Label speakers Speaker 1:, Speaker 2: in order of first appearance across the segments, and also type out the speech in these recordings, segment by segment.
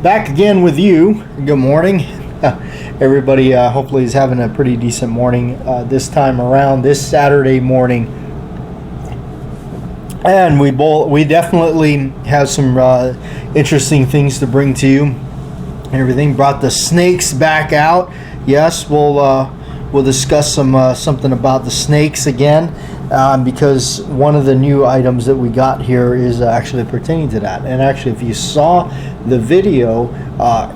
Speaker 1: Back again with you. Good morning. Everybody hopefully is having a pretty decent morning this time around, this Saturday morning. And we definitely have some interesting things to bring to you and everything. Brought the snakes back out. Yes, we'll discuss something about the snakes again. Because one of the new items that we got here is actually pertaining to that. And actually, if you saw the video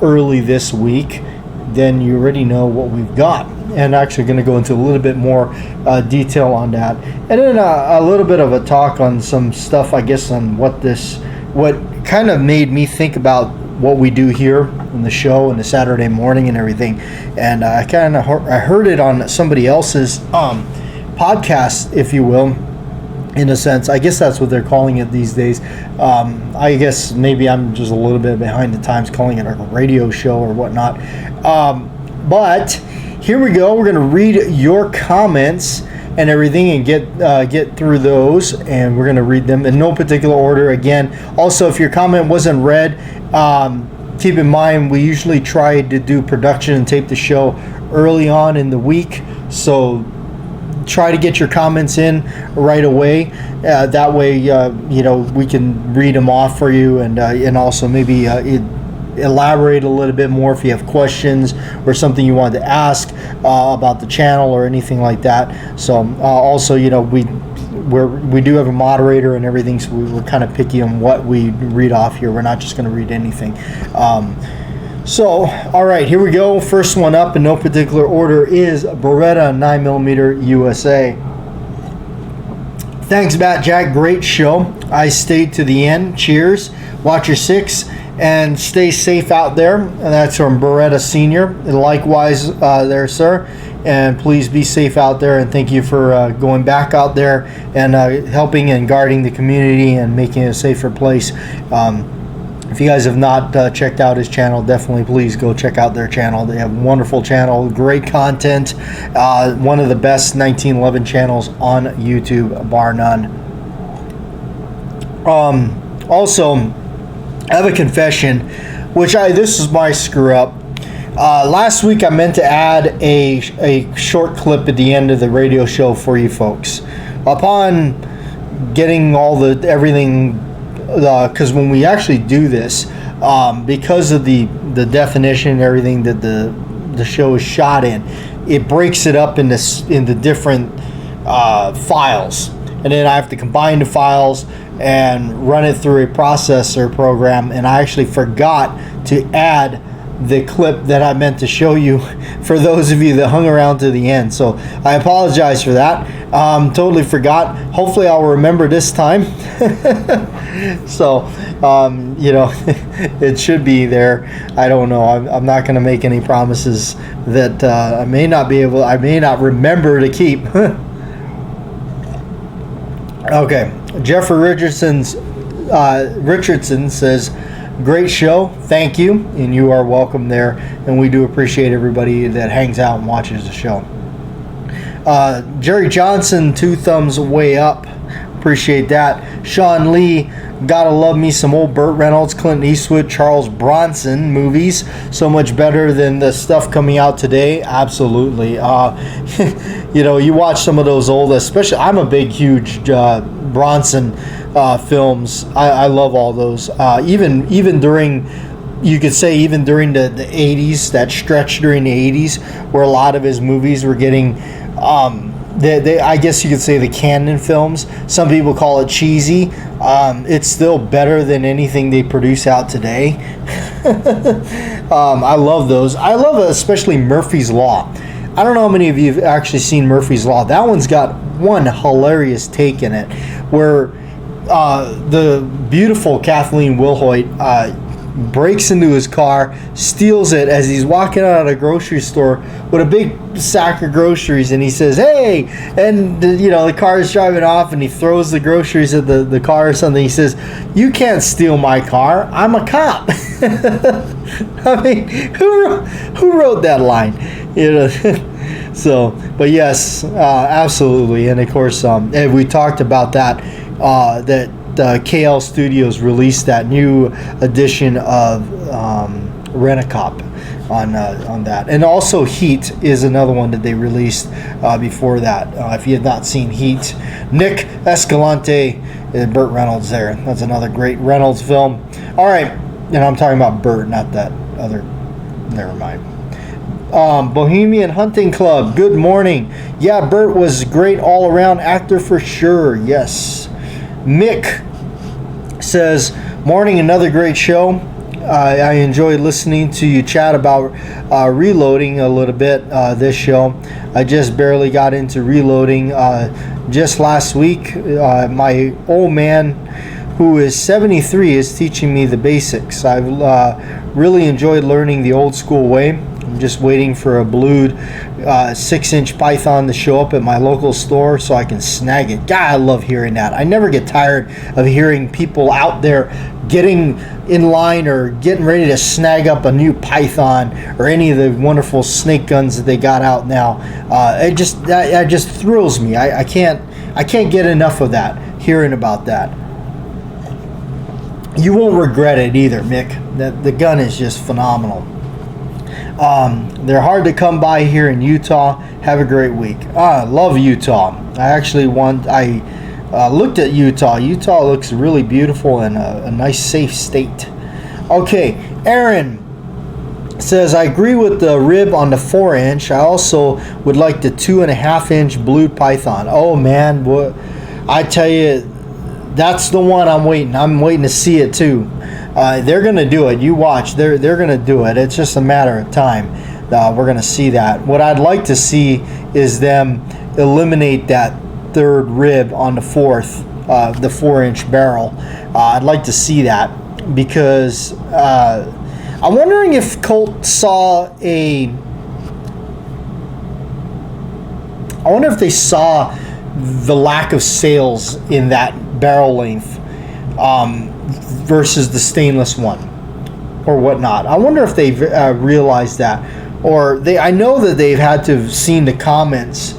Speaker 1: early this week, then you already know what we've got. And actually going to go into a little bit more detail on that. And then a little bit of a talk on some stuff, I guess, on what kind of made me think about what we do here in the show and the Saturday morning and everything. And I heard it on somebody else's podcast, if you will, in a sense. I guess that's what they're calling it these days. I guess maybe I'm just a little bit behind the times calling it a radio show or whatnot. But here we go. We're going to read your comments and everything and get through those, and we're going to read them in no particular order. Again, also, if your comment wasn't read, keep in mind we usually try to do production and tape the show early on in the week, so try to get your comments in right away. That way, we can read them off for you, and also maybe elaborate a little bit more if you have questions or something you wanted to ask about the channel or anything like that. So also, we do have a moderator and everything, so we're kind of picky on what we read off here. We're not just going to read anything. So, all right, here we go. First one up in no particular order is Beretta 9mm USA. Thanks, Matt Jack. Great show. I stayed to the end. Cheers. Watch your six and stay safe out there. And that's from Beretta Senior. And likewise, there, sir. And please be safe out there. And thank you for going back out there and helping and guarding the community and making it a safer place. If you guys have not checked out his channel, definitely please go check out their channel. They have a wonderful channel, great content, one of the best 1911 channels on YouTube, bar none. Also, I have a confession, this is my screw up. Last week I meant to add a short clip at the end of the radio show for you folks. Upon getting everything, because when we actually do this, because of the definition and everything that the show is shot in, it breaks it up into different files, and then I have to combine the files and run it through a processor program, and I actually forgot to add the clip that I meant to show you for those of you that hung around to the end. So I apologize for that. Totally forgot. Hopefully I'll remember this time. So, it should be there. I don't know. I'm not going to make any promises that I may not remember to keep. Okay. Jeffrey Richardson says, great show, thank you, and you are welcome there, and we do appreciate everybody that hangs out and watches the show. Jerry Johnson, 2 thumbs way up, appreciate that. Sean Lee, gotta love me some old Burt Reynolds, Clint Eastwood, Charles Bronson movies, so much better than the stuff coming out today. Absolutely. You watch some of those old, especially, I'm a huge Bronson films. I love all those. Even during, you could say, even during the 80s, that stretch during the 80s, where a lot of his movies were getting, I guess you could say, the canon films. Some people call it cheesy. It's still better than anything they produce out today. I love those. I love especially Murphy's Law. I don't know how many of you have actually seen Murphy's Law. That one's got one hilarious take in it, where the beautiful Kathleen Wilhoit breaks into his car, steals it as he's walking out of a grocery store with a big sack of groceries, and he says, "Hey!" And the car is driving off, and he throws the groceries at the car or something. He says, "You can't steal my car. I'm a cop." I mean, who wrote that line? So, but yes, absolutely, and of course, and we talked about that KL Studios released that new edition of Rent-A-Cop on that. And also Heat is another one that they released before that. If you have not seen Heat, Nick Escalante and Burt Reynolds there. That's another great Reynolds film. All right, and I'm talking about Burt, not that other. Never mind. Bohemian Hunting Club, good morning. Yeah, Burt was great all-around actor for sure. Yes. Mick says, morning, another great show. I enjoyed listening to you chat about reloading a little bit this show. I just barely got into reloading just last week. My old man, who is 73, is teaching me the basics. I've really enjoyed learning the old school way. I'm just waiting for a blued 6-inch python to show up at my local store so I can snag it. God, I love hearing that. I never get tired of hearing people out there getting in line or getting ready to snag up a new python or any of the wonderful snake guns that they got out now. It just thrills me. I can't get enough of that, hearing about that. You won't regret it either, Mick. The gun is just phenomenal. They're hard to come by here in Utah. Have a great week. I love Utah. I looked at Utah. Utah looks really beautiful and a nice, safe state. Okay, Aaron says, I agree with the rib on the 4-inch. I also would like the 2.5-inch blued python. Oh man, I tell you, that's the one I'm waiting. I'm waiting to see it too. They're gonna do it. You watch. They're gonna do it. It's just a matter of time. We're gonna see that. What I'd like to see is them eliminate that third rib on the 4-inch barrel. I'd like to see that because I'm wondering if Colt saw I wonder if they saw the lack of sales in that barrel length versus the stainless one or whatnot. I wonder if they've realized that, or I know that they've had to have seen the comments,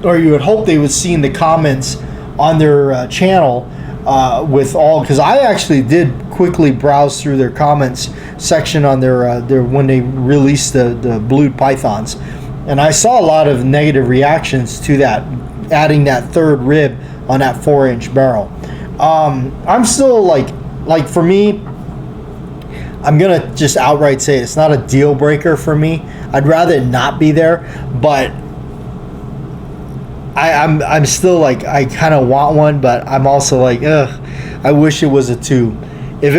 Speaker 1: or you would hope they would see in the comments on their channel with all, because I actually did quickly browse through their comments section on their when they released the blued pythons, and I saw a lot of negative reactions to that, adding that third rib on that 4-inch barrel. I'm still like for me, I'm gonna just outright say it's not a deal breaker for me. I'd rather it not be there, but I'm still like, I kind of want one, but I'm also like, ugh, I wish it was a 2. If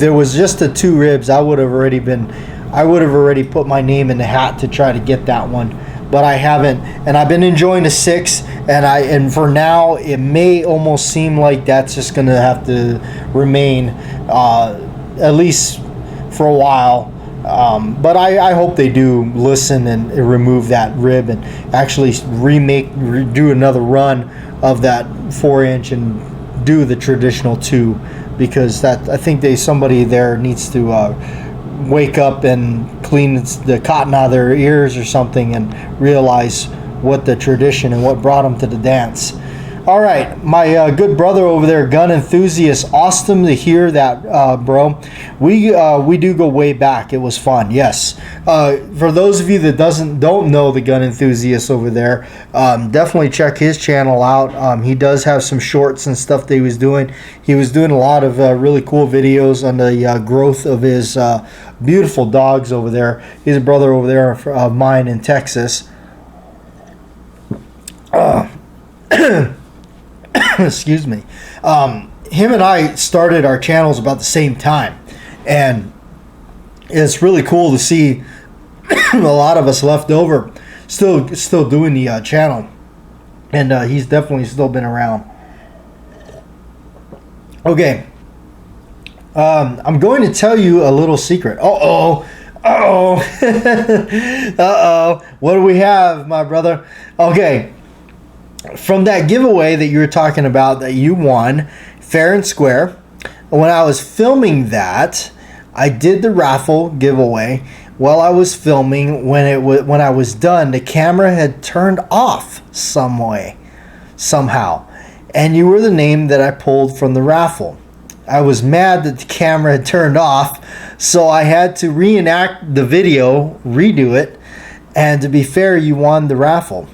Speaker 1: there was just the 2 ribs, I would have already put my name in the hat to try to get that one. But I haven't, and I've been enjoying the 6, and for now it may almost seem like that's just going to have to remain at least for a while. But I hope they do listen and remove that rib and actually do another run of that 4-inch and do the traditional 2, because I think somebody there needs to wake up and clean the cotton out of their ears or something and realize what the tradition and what brought them to the dance. All right, my good brother over there, gun enthusiast. Awesome to hear that, bro. We do go way back. It was fun. Yes. For those of you that don't know the gun enthusiast over there, definitely check his channel out. He does have some shorts and stuff that he was doing. He was doing a lot of really cool videos on the growth of his beautiful dogs over there. He's a brother over there of mine in Texas. Excuse me. Him and I started our channels about the same time, and it's really cool to see a lot of us left over still doing the channel, and he's definitely still been around. Okay, I'm going to tell you a little secret. What do we have, my brother? Okay. From that giveaway that you were talking about that you won, fair and square, when I was filming that, I did the raffle giveaway while I was filming. When I was done, the camera had turned off somehow, and you were the name that I pulled from the raffle. I was mad that the camera had turned off, so I had to reenact the video, redo it, and to be fair, you won the raffle.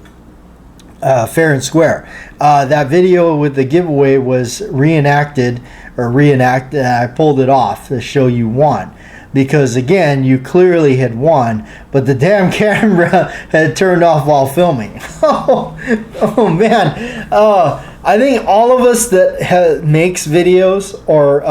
Speaker 1: Fair and square. That video with the giveaway was reenacted, I pulled it off to show you won. Because again, you clearly had won, but the damn camera had turned off while filming. Oh man. I think all of us that makes videos or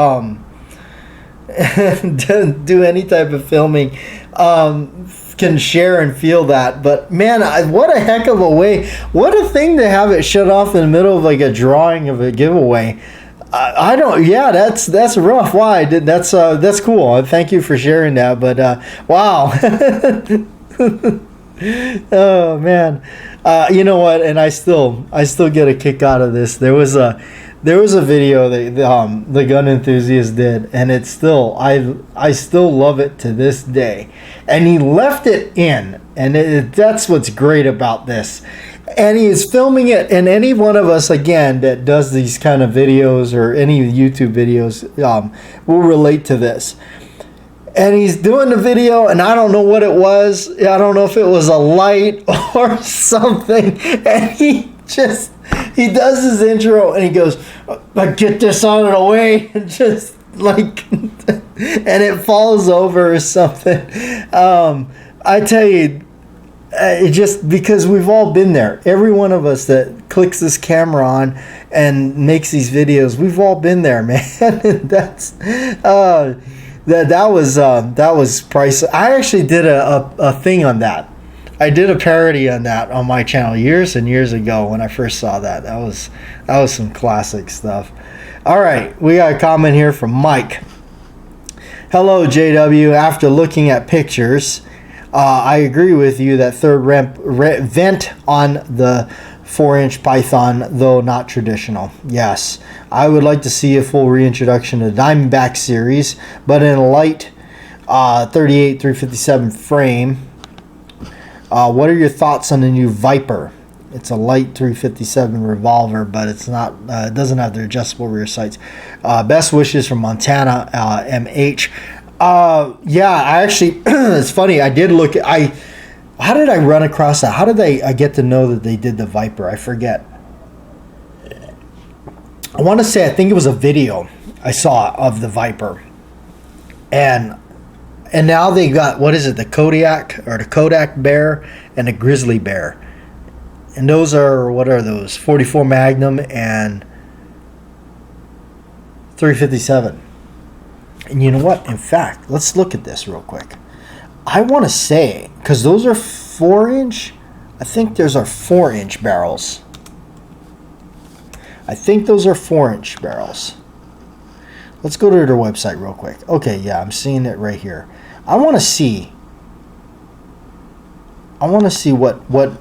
Speaker 1: do any type of filming can share and feel that. But man, what a heck of a way, what a thing to have it shut off in the middle of like a drawing of a giveaway. I don't. Yeah, that's rough. Why? That's cool. Thank you for sharing that. But wow. Oh man. You know what? And I still get a kick out of this. There was a video that the gun enthusiast did, and it's still I still love it to this day. And he left it in, and that's what's great about this. And he is filming it, and any one of us, again, that does these kind of videos or any YouTube videos will relate to this. And he's doing the video, and I don't know what it was. I don't know if it was a light or something. And he does his intro, and he goes, "Get this out of the way," and just like, and it falls over or something. I tell you. Just because we've all been there. Every one of us that clicks this camera on and makes these videos, we've all been there, man. That's that was priceless. I actually did a thing on that. I did a parody on that on my channel years and years ago when I first saw that. That was some classic stuff. All right, we got a comment here from Mike. Hello, JW. After looking at pictures, I agree with you that third vent on the 4-inch Python, though not traditional. Yes, I would like to see a full reintroduction of the Diamondback series, but in a light 38-357 frame. What are your thoughts on the new Viper? It's a light 357 revolver, but it's not. It doesn't have the adjustable rear sights. Best wishes from Montana MH. Yeah, I actually, it's funny, I did look at, how did I run across that? How did I get to know that they did the Viper? I forget. I want to say, I think it was a video I saw of the Viper. And now they got, what is it, the Kodak Bear and the Grizzly Bear. And those are, what are those? 44 Magnum and 357. And you know what? In fact, let's look at this real quick. I want to say, because those are 4-inch, I think those are 4-inch barrels. I think those are 4-inch barrels. Let's go to their website real quick. Okay, yeah, I'm seeing it right here. I want to see what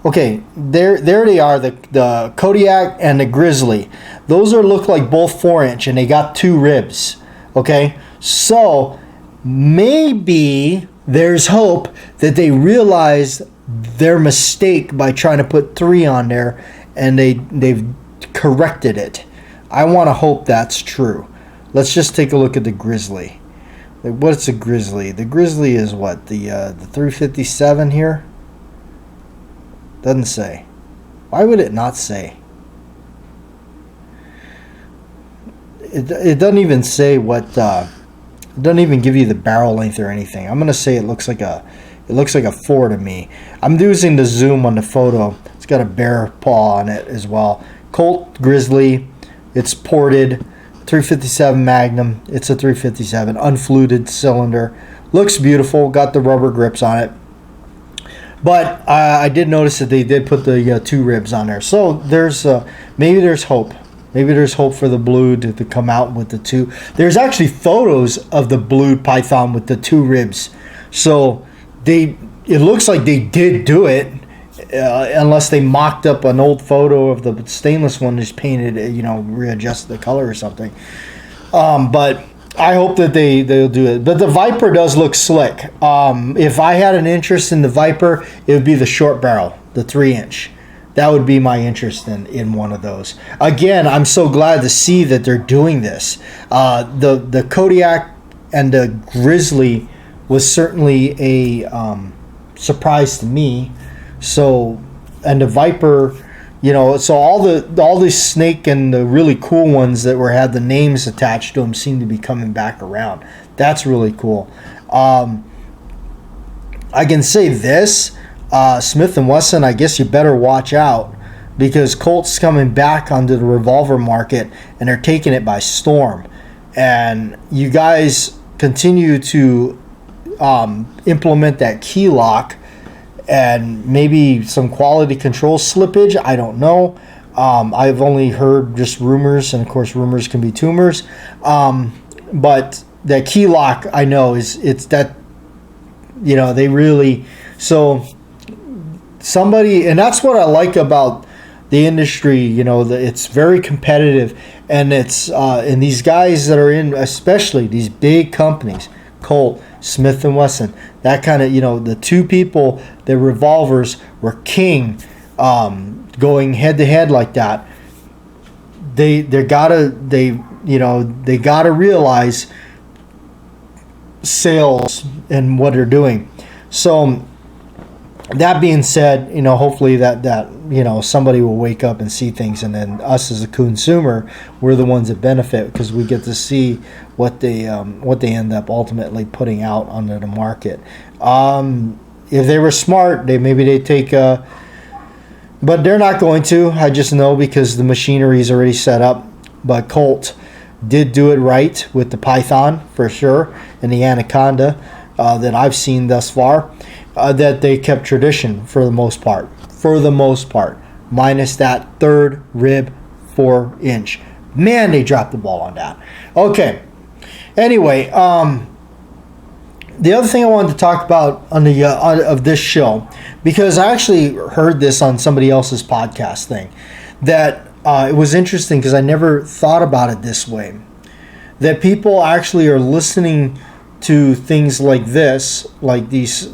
Speaker 1: okay, there they are, the Kodiak and the Grizzly. Those look like both 4-inch, and they got 2 ribs. Okay, so maybe there's hope that they realize their mistake by trying to put 3 on there, and they've corrected it. I want to hope that's true. Let's just take a look at the Grizzly. What's a Grizzly? The Grizzly is what, the 357 here? Doesn't say. Why would it not say? It doesn't even say what. It doesn't even give you the barrel length or anything. I'm gonna say it looks like a 4 to me. I'm using the zoom on the photo. It's got a bear paw on it as well. Colt Grizzly. It's ported. 357 Magnum. It's a 357 unfluted cylinder. Looks beautiful. Got the rubber grips on it. But I did notice that they did put the 2 ribs on there. So there's maybe there's hope. Maybe there's hope for the blued to come out with the 2. There's actually photos of the blued Python with the 2 ribs. So it looks like they did do it, unless they mocked up an old photo of the stainless one, just painted, readjusted the color or something. But I hope that they'll do it. But the Viper does look slick. If I had an interest in the Viper, it would be the short barrel, the 3-inch. That would be my interest in one of those. Again, I'm so glad to see that they're doing this. The Kodiak and the Grizzly was certainly a surprise to me. So, and the Viper, so all the snake and the really cool ones that had the names attached to them seem to be coming back around. That's really cool. I can say this, Smith & Wesson, I guess you better watch out, because Colt's coming back onto the revolver market and they're taking it by storm. And you guys continue to implement that key lock and maybe some quality control slippage. I don't know. I've only heard just rumors, and of course rumors can be tumors. But that key lock, I know, it's that, they really, so somebody, and that's what I like about the industry, it's very competitive, and it's and these guys that are in, especially these big companies, Colt, Smith & Wesson, that kind of, the two people, the revolvers were king, going head to head like that. They gotta realize sales and what they're doing. So that being said, hopefully that somebody will wake up and see things, and then us as a consumer, we're the ones that benefit, because we get to see what they end up ultimately putting out onto the market. If they were smart, maybe they take but they're not going to. I just know, because the machinery is already set up. But Colt did do it right with the Python for sure, and the Anaconda that I've seen thus far. That they kept tradition for the most part, minus that third rib 4-inch. Man, they dropped the ball on that. Okay. Anyway, the other thing I wanted to talk about on the of this show, because I actually heard this on somebody else's podcast thing, that it was interesting, because I never thought about it this way, that people actually are listening to things like this, like these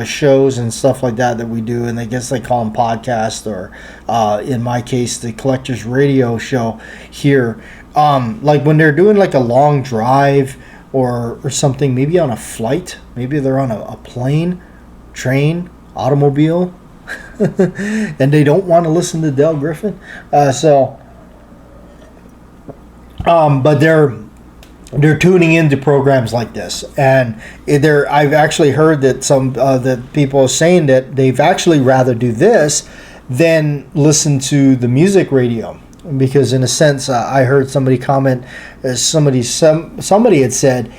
Speaker 1: shows and stuff like that we do, and I guess they call them podcasts, or in my case, the Collector's Radio show here. Like when they're doing like a long drive or something, maybe on a flight, maybe they're on a plane, train, automobile, and they don't want to listen to Del Griffin. But they're tuning into programs like this, and I've actually heard that some that people are saying that they've actually rather do this than listen to the music radio, because in a sense, I heard somebody comment, somebody had said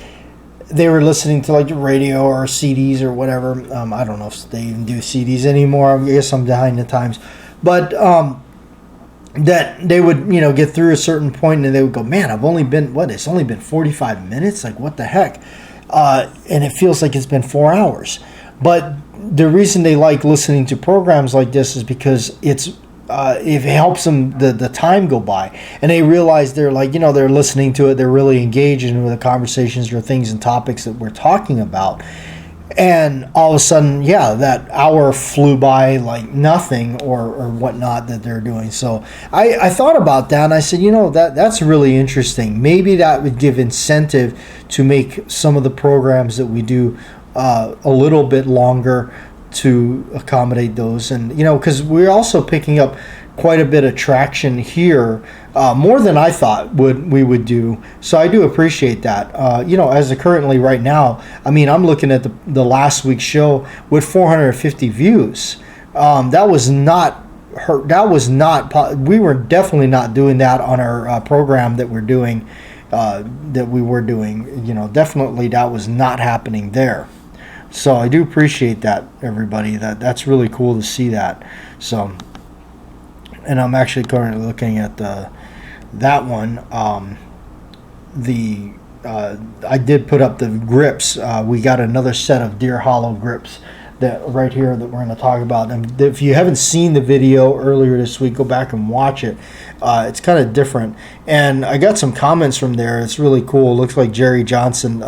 Speaker 1: they were listening to like the radio or CDs or whatever. I don't know if they even do CDs anymore. I guess I'm behind the times, but that they would, get through a certain point and they would go, man, it's only been 45 minutes? Like, what the heck? And it feels like it's been 4 hours. But the reason they like listening to programs like this is because it helps them the time go by. And they realize they're like, they're listening to it, they're really engaging with the conversations or things and topics that we're talking about. And all of a sudden, that hour flew by like nothing, or whatnot that they're doing. So I thought about that, and I said, that's really interesting. Maybe that would give incentive to make some of the programs that we do a little bit longer to accommodate those. And, because we're also picking up quite a bit of traction here, more than I thought we would do. So I do appreciate that. As of currently right now, I'm looking at the last week's show with 450 views. That was not we were definitely not doing that on our program that we're doing, definitely that was not happening there. So I do appreciate that, everybody. That's really cool to see that. So, and I'm actually currently looking at that one. I did put up the grips. We got another set of Deer Hollow grips that right here that we're going to talk about. And if you haven't seen the video earlier this week, go back and watch it. It's kind of different. And I got some comments from there. It's really cool. It looks like Jerry Johnson,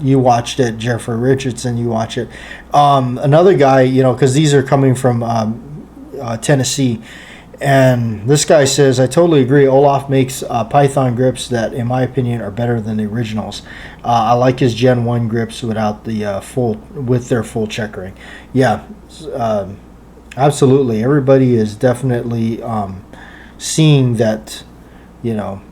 Speaker 1: you watched it. Jeffrey Richardson, you watch it. Another guy, because these are coming from Tennessee. And this guy says, I totally agree. Olaf makes Python grips that, in my opinion, are better than the originals. I like his Gen 1 grips without the with their full checkering. Yeah, absolutely. Everybody is definitely seeing that, you know.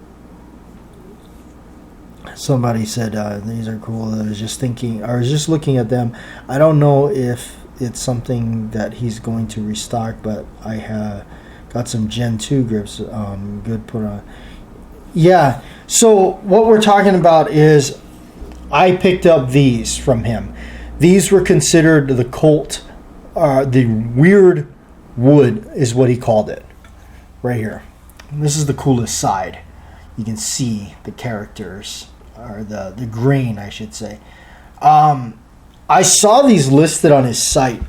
Speaker 1: Somebody said these are cool. I was just looking at them. I don't know if it's something that he's going to restock, but I have got some Gen 2 grips. Good put on. Yeah. So what we're talking about is I picked up these from him. These were considered the Colt, the weird wood is what he called it. Right here. This is the coolest side. You can see the characters. Or the grain, I should say. I saw these listed on his site,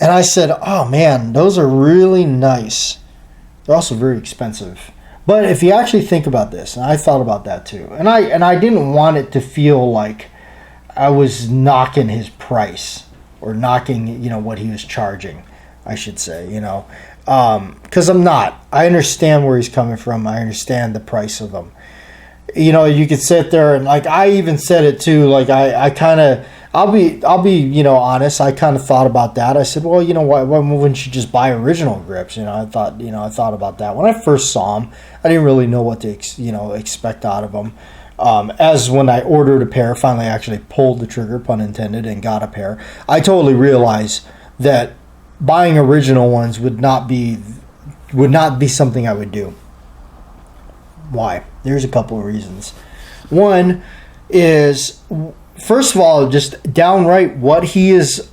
Speaker 1: and I said, "Oh man, those are really nice." They're also very expensive. But if you actually think about this, and I thought about that too, and I didn't want it to feel like I was knocking his price or knocking, what he was charging, I should say, because I'm not. I understand where he's coming from. I understand the price of them. You could sit there and I even said it too. I'll be honest. I kind of thought about that. I said, well, why wouldn't you just buy original grips? I thought about that when I first saw them. I didn't really know what to expect out of them. As when I ordered a pair, finally actually pulled the trigger, pun intended, and got a pair. I totally realized that buying original ones would not be something I would do. Why? There's a couple of reasons. One is, first of all, just downright what he is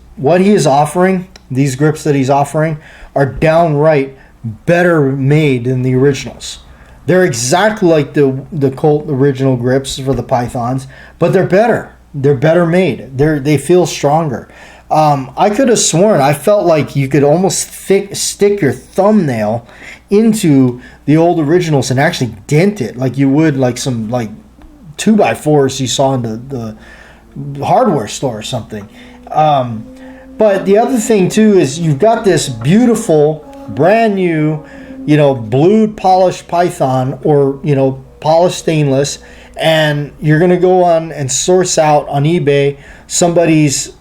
Speaker 1: offering. These grips that he's offering are downright better made than the originals. They're exactly like the Colt original grips for the Pythons, but they're better. They're better made. They feel stronger. I could have sworn, I felt like you could almost stick your thumbnail into the old originals and actually dent it like you would like some 2x4s you saw in the hardware store or something. But the other thing too is you've got this beautiful brand new blued polished Python or polished stainless, and you're going to go on and source out on eBay somebody's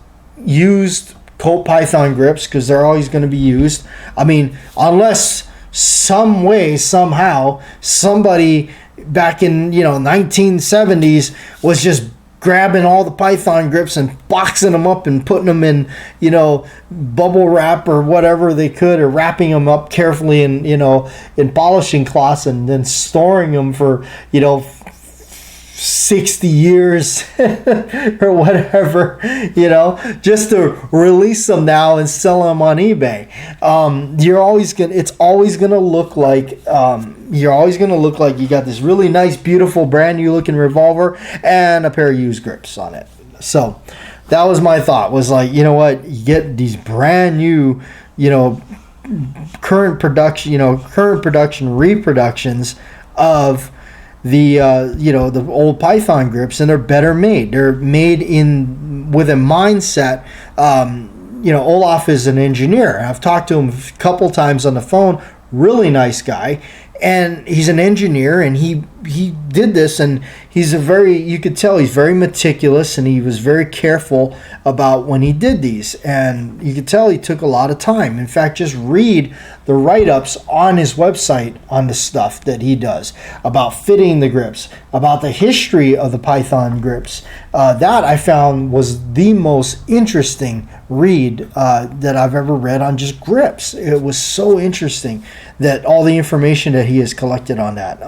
Speaker 1: used Colt Python grips, because they're always going to be used. I mean, unless some way, somehow, somebody back in 1970s was just grabbing all the Python grips and boxing them up and putting them in bubble wrap or whatever they could, or wrapping them up carefully in polishing cloths and then storing them for 60 years or whatever, just to release them now and sell them on eBay. It's always gonna look like you're always gonna look like you got this really nice, beautiful, brand new looking revolver and a pair of used grips on it. So that was my thought, was you get these brand new, current production reproductions of the old Python grips, and they're better made. They're made with a mindset. Olaf is an engineer. I've talked to him a couple times on the phone. Really nice guy, and he's an engineer, and he did this, and you could tell he's very meticulous, and he was very careful about when he did these, and you could tell he took a lot of time. In fact, just read the write-ups on his website on the stuff that he does about fitting the grips, about the history of the Python grips. That I found was the most interesting read that I've ever read on just grips. It was so interesting that all the information that he has collected on that.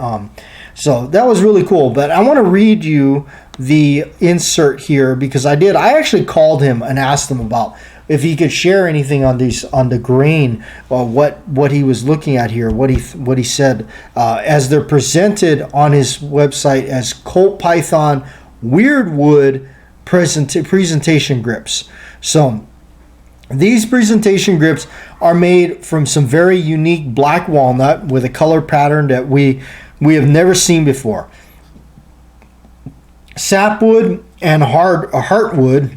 Speaker 1: So that was really cool. But I want to read you the insert here, because I actually called him and asked him about if he could share anything on the grain, or what he was looking at here, what he said, as they're presented on his website as Colt Python Weird Wood presentation grips. So these presentation grips are made from some very unique black walnut with a color pattern that we have never seen before. Sapwood and heartwood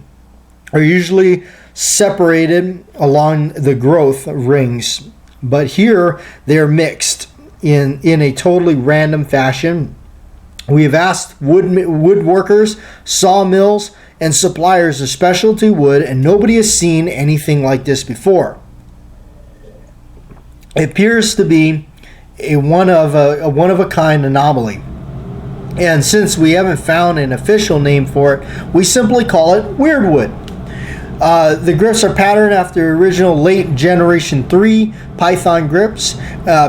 Speaker 1: are usually separated along the growth rings, but here they're mixed in a totally random fashion. We have asked woodworkers, sawmills, and suppliers of specialty wood, and nobody has seen anything like this before. It appears to be a one of a kind anomaly. And since we haven't found an official name for it, we simply call it weird wood. The grips are patterned after original late generation 3 Python grips.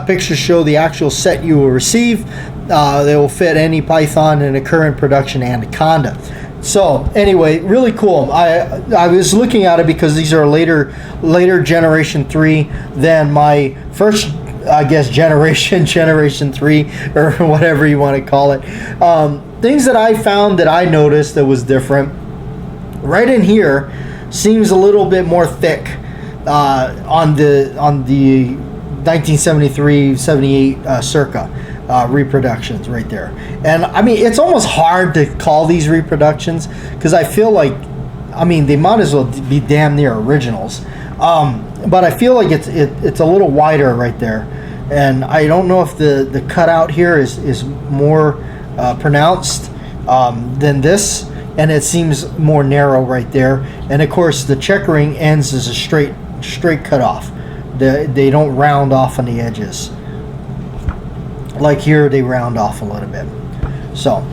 Speaker 1: Pictures show the actual set you will receive. They will fit any Python in a current production Anaconda. So anyway, really cool. I was looking at it because these are later generation 3 than my first, I guess, generation 3, or whatever you want to call it. Things that I found that I noticed that was different. Right in here seems a little bit more thick on the 1973-78 circa reproductions right there. And I mean, it's almost hard to call these reproductions because I feel like, I mean, they might as well be damn near originals. But I feel like it's a little wider right there, and I don't know if the cutout here is more pronounced than this, and it seems more narrow right there. And of course, the checkering ends as a straight cut off. They don't round off on the edges. Like here, they round off a little bit. So,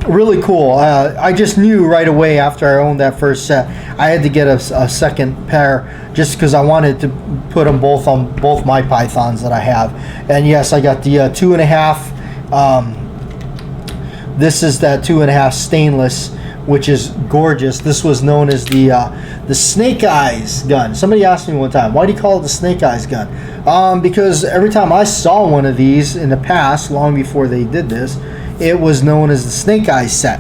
Speaker 1: really cool. I just knew right away after I owned that first set, I had to get a second pair just because I wanted to put them both on both my Pythons that I have. And yes, I got the 2.5. This is that 2.5 stainless, which is gorgeous. This was known as the Snake Eyes gun. Somebody asked me one time, why do you call it the Snake Eyes gun? Because every time I saw one of these in the past, long before they did this, it was known as the Snake Eyes set.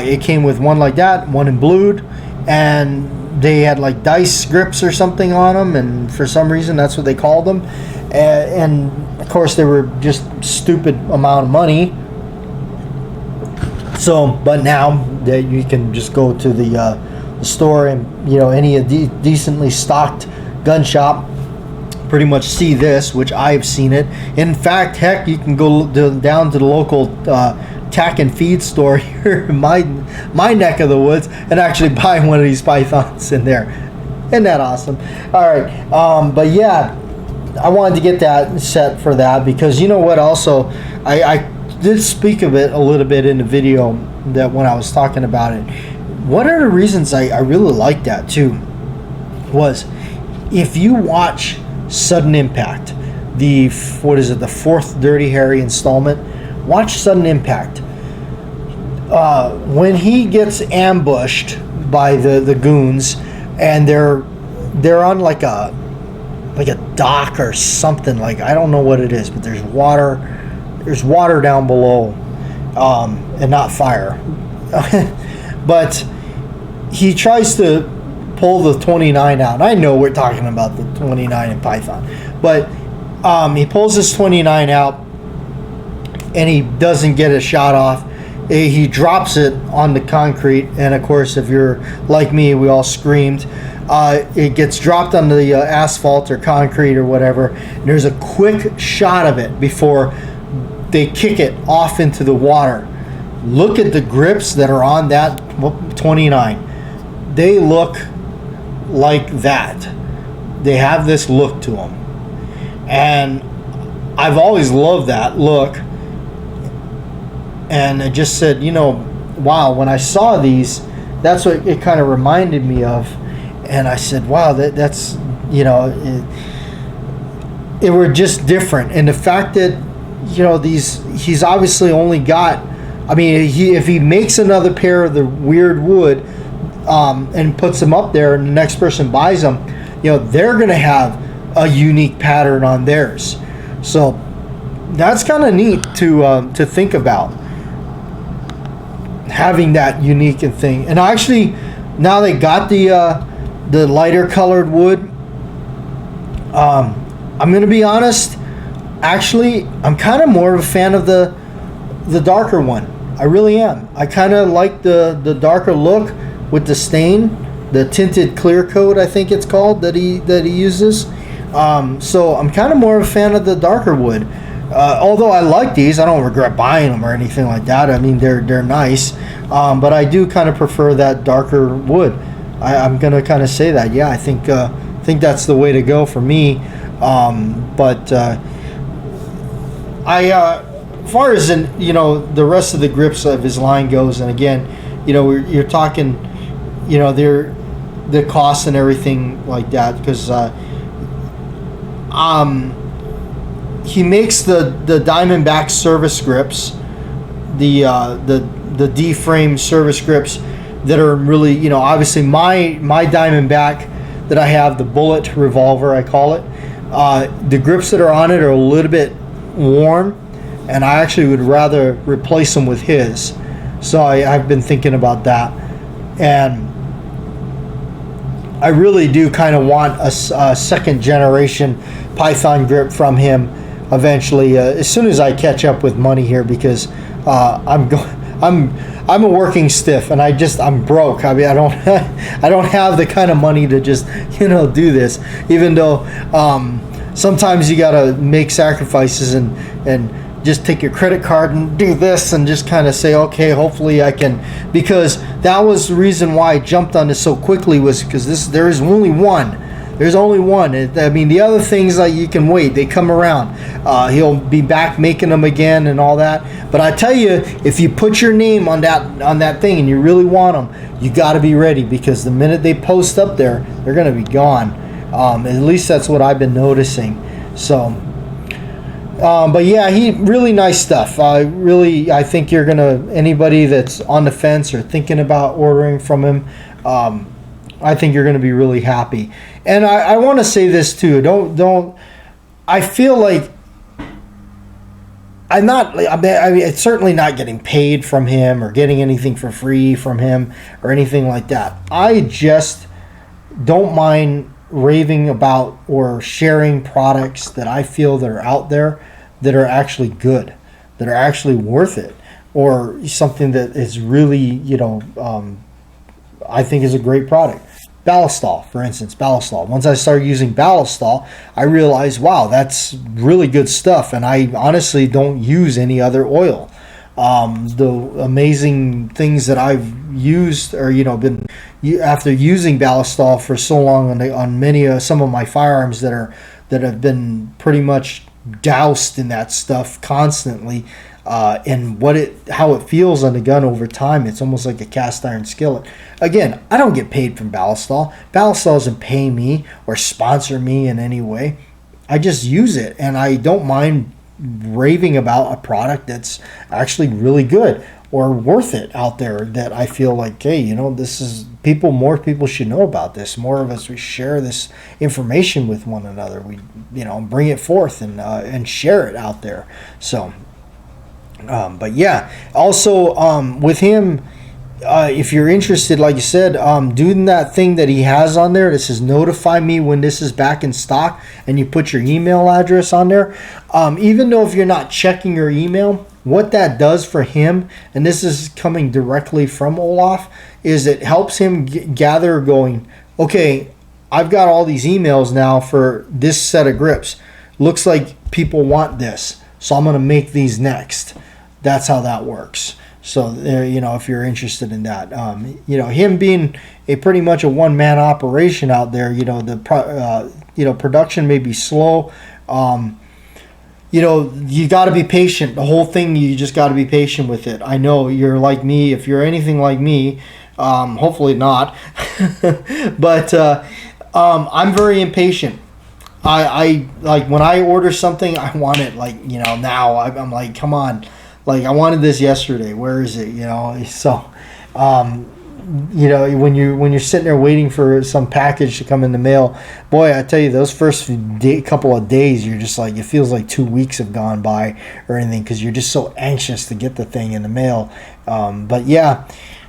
Speaker 1: It came with one like that, one in blued, and they had like dice grips or something on them, and for some reason that's what they called them. And of course they were just stupid amount of money. So, but now that you can just go to the store and, you know, any decently stocked gun shop, pretty much see this, which I've seen it. In fact, heck, you can go down to the local tack and feed store here in my neck of the woods and actually buy one of these Pythons in there. Isn't that awesome? All right, but yeah, I wanted to get that set for that because, you know what, also I did speak of it a little bit in the video that when I was talking about it. One of the reasons I really like that too was if you watch Sudden Impact, the fourth Dirty Harry installment, watch Sudden Impact. When he gets ambushed by the goons and they're on like a dock or something, like, I don't know what it is, but there's water down below, and not fire. But he tries to pull the 29 out. I know we're talking about the 29 in Python, but he pulls his 29 out and he doesn't get a shot off. He drops it on the concrete, and of course, if you're like me, we all screamed. It gets dropped on the asphalt or concrete or whatever, and there's a quick shot of it before they kick it off into the water. Look at the grips that are on that 29. They look like that. They have this look to them, and I've always loved that look. And I just said, you know, wow, when I saw these, that's what it kind of reminded me of. And I said, wow, that's, you know, it were just different. And the fact that, you know, he's obviously only got, I mean, if he makes another pair of the weird wood and puts them up there and the next person buys them, you know, they're going to have a unique pattern on theirs. So that's kind of neat to think about, having that unique thing. And actually, now they got the lighter colored wood. I'm going to be honest, actually, I'm kind of more of a fan of the darker one. I really am. I kind of like the darker look with the stain the tinted clear coat, I think it's called, that he uses. So I'm kind of more of a fan of the darker wood. Although I like these, I don't regret buying them or anything like that. I mean, they're nice, but I do kind of prefer that darker wood. I'm gonna kind of say that. Yeah, I think that's the way to go for me. But as far as the rest of the grips of his line goes, and again, you're talking, the cost and everything like that, because he makes the Diamondback service grips, the D-frame service grips that are really, obviously my Diamondback that I have, the bullet revolver I call it, the grips that are on it are a little bit worn, and I actually would rather replace them with his. So I've been thinking about that, and I really do kind of want a second generation Python grip from him eventually, as soon as I catch up with money here, because I'm a working stiff, and I'm broke. I mean, I don't have the kind of money to just do this. Even though sometimes you gotta make sacrifices and just take your credit card and do this and just kind of say, okay, hopefully I can, because that was the reason why I jumped on this so quickly, was because there is only one. There's only one. I mean, the other things that you can wait, they come around. He'll be back making them again and all that. But I tell you, if you put your name on that thing and you really want them, you got to be ready, because the minute they post up there, they're going to be gone. At least that's what I've been noticing. So, but yeah, really nice stuff. I think you're gonna, anybody that's on the fence or thinking about ordering from him, I think you're gonna be really happy. And I want to say this too. Don't. I feel like I mean, it's certainly not getting paid from him or getting anything for free from him or anything like that. I just don't mind raving about or sharing products that I feel that are out there that are actually good, that are actually worth it, or something that is really, I think is a great product. Ballistol, for instance, Ballistol. Once I started using Ballistol, I realized, wow, that's really good stuff, and I honestly don't use any other oil. The amazing things that I've used, or been after using Ballistol for so long on some of my firearms that have been pretty much doused in that stuff constantly, and how it feels on the gun over time, it's almost like a cast iron skillet. Again, I don't get paid from Ballistol. Ballistol doesn't pay me or sponsor me in any way. I just use it, and I don't mind raving about a product that's actually really good or worth it out there, that I feel like, hey, this is more people should know about this. More of us, we share this information with one another. We, bring it forth and share it out there. So, but yeah, also with him, if you're interested, like you said, doing that thing that he has on there that says notify me when this is back in stock, and you put your email address on there, even though if you're not checking your email, what that does for him, and this is coming directly from Olaf, is it helps him gather going, okay, I've got all these emails now for this set of grips. Looks like people want this, so I'm going to make these next. That's how that works. So there, if you're interested in that, him being pretty much a one-man operation out there, production may be slow. You got to be patient. The whole thing, you just got to be patient with it. I know you're like me. If you're anything like me, hopefully not, but I'm very impatient. I like when I order something, I want it now. I'm like, come on. Like, I wanted this yesterday. Where is it? So, when you're sitting there waiting for some package to come in the mail, boy, I tell you, those first couple of days, you're just like, it feels like 2 weeks have gone by or anything, because you're just so anxious to get the thing in the mail. But yeah,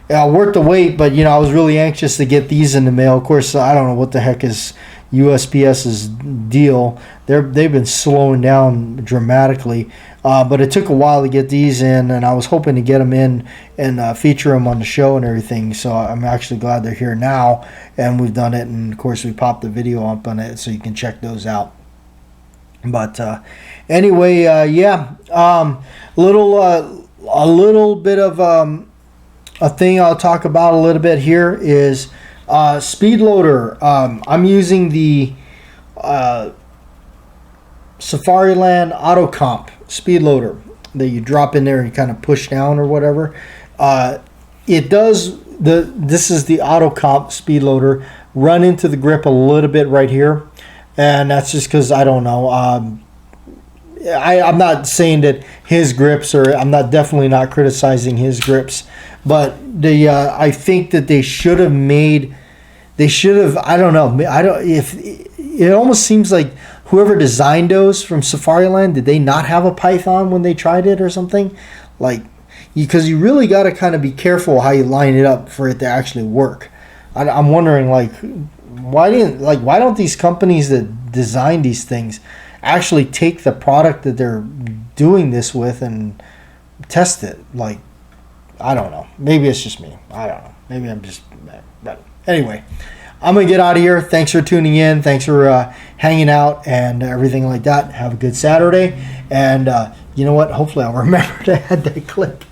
Speaker 1: worth the wait. But I was really anxious to get these in the mail. Of course, I don't know what the heck is USPS's deal. They've been slowing down dramatically. But it took a while to get these in, and I was hoping to get them in and feature them on the show and everything. So I'm actually glad they're here now, and we've done it. And of course, we popped the video up on it, so you can check those out. But anyway, yeah, a little bit of a thing I'll talk about a little bit here is speed loader. I'm using the Safariland Auto Comp speed loader that you drop in there and kind of push down or whatever. It does this is the Auto Comp speed loader. Run into the grip a little bit right here, and that's just because I don't know. I'm not saying that his grips, or I'm definitely not criticizing his grips, but I think that they should have. I don't know. If it almost seems like whoever designed those from Safariland, did they not have a Python when they tried it or something? Like, because you really got to kind of be careful how you line it up for it to actually work. I'm wondering, like, why don't these companies that design these things actually take the product that they're doing this with and test it? Like, I don't know. Maybe it's just me. I don't know. Maybe I'm just mad. But anyway, I'm going to get out of here. Thanks for tuning in. Thanks for hanging out and everything like that. Have a good Saturday. And you know what? Hopefully I'll remember to add that clip.